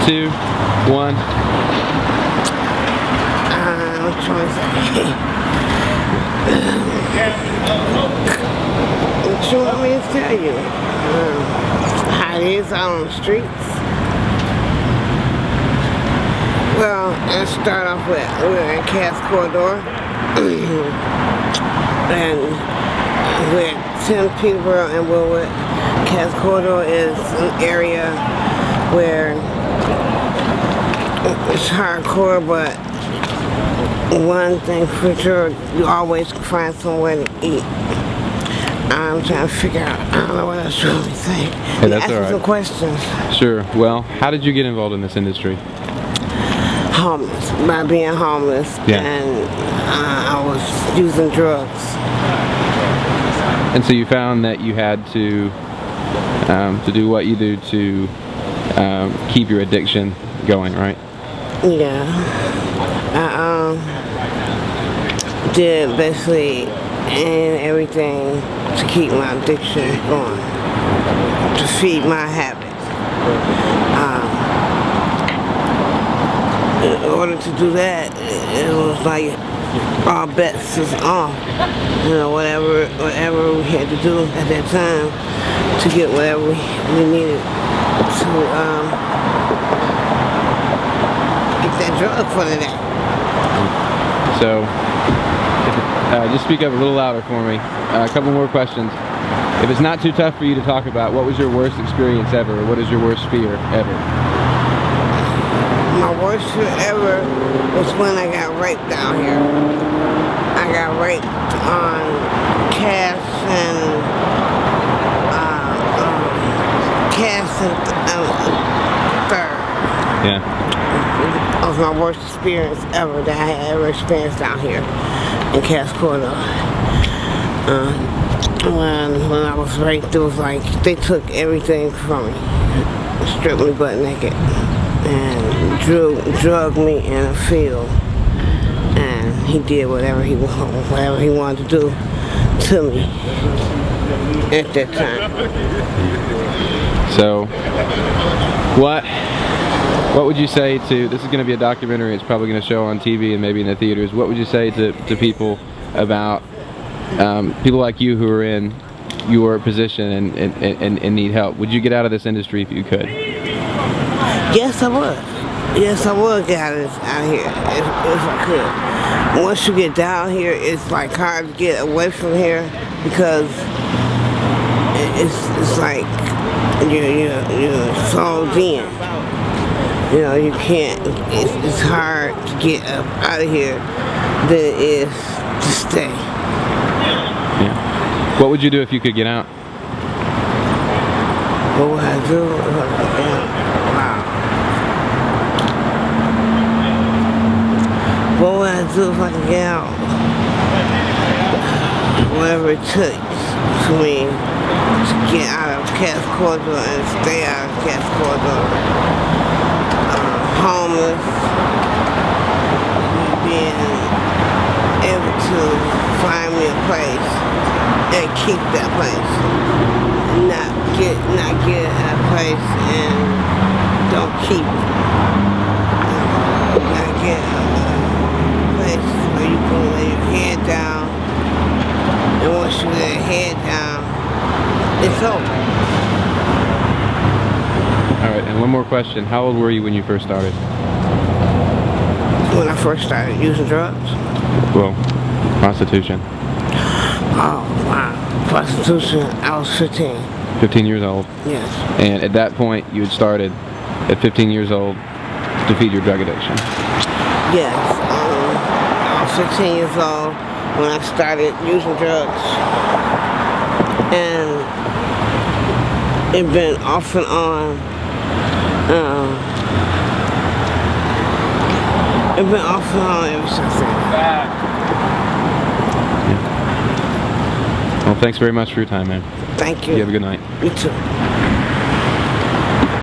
2, 1. What you want to say? What you want me to tell you? How it is out on the streets? Well, let's start off with, we're in Cass Corridor. And we're at 10 Peterborough and Willwood. Cass Corridor is an area where it's hardcore, but one thing for sure, you always find somewhere to eat. I'm trying to figure out, I don't know what else you want me to say. Hey, that's all right. Some questions. Sure. Well, how did you get involved in this industry? Homeless, by being homeless, yeah. And I was using drugs. And so you found that you had to do what you do to keep your addiction going, right? Yeah. I did basically everything to keep my addiction going, to feed my habit. In order to do that, it was like all bets is off. You know, whatever we had to do at that time to get whatever we needed to get that drug for the day. So, just speak up a little louder for me. A couple more questions. If it's not too tough for you to talk about, what was your worst experience ever? Or what is your worst fear ever? My worst fear ever was when I got raped down here. I got raped on Cass and Third. Yeah. That was my worst experience ever that I had ever experienced down here in Cass Corridor. When I was raped, it was like they took everything from me, stripped me butt naked, and drugged me in a field, and he did whatever he wanted to do to me at that time. So, what would you say to, this is going to be a documentary, it's probably going to show on TV and maybe in the theaters, what would you say to people about people like you who are in your position and need help? Would you get out of this industry if you could? Yes, I would. Yes, I would get out of here if I could. Once you get down here, it's like hard to get away from here because it's like you're sold in. You know, you can't. It's hard to get up out of here than it is to stay. Yeah. What would you do if you could get out? What would I do if I could get out? Wow. What would I do if I could get out? Whatever it took for me to get out of Cass Corridor and stay out of Cass Corridor. Homeless, being able to find me a place and keep that place, not get a place and don't keep it. Not get a place where you can lay your head down, and once you lay your head down, it's over. Alright, and one more question. How old were you when you first started? When I first started using drugs? Well, prostitution. Oh, wow. Prostitution, I was 15. 15 years old? Yes. And at that point, you had started, at 15 years old, to feed your drug addiction? Yes. I was 15 years old when I started using drugs. And it's been off and on. It's been off and on ever since then. Yeah. Well, thanks very much for your time, man. Thank you. You have a good night. You too.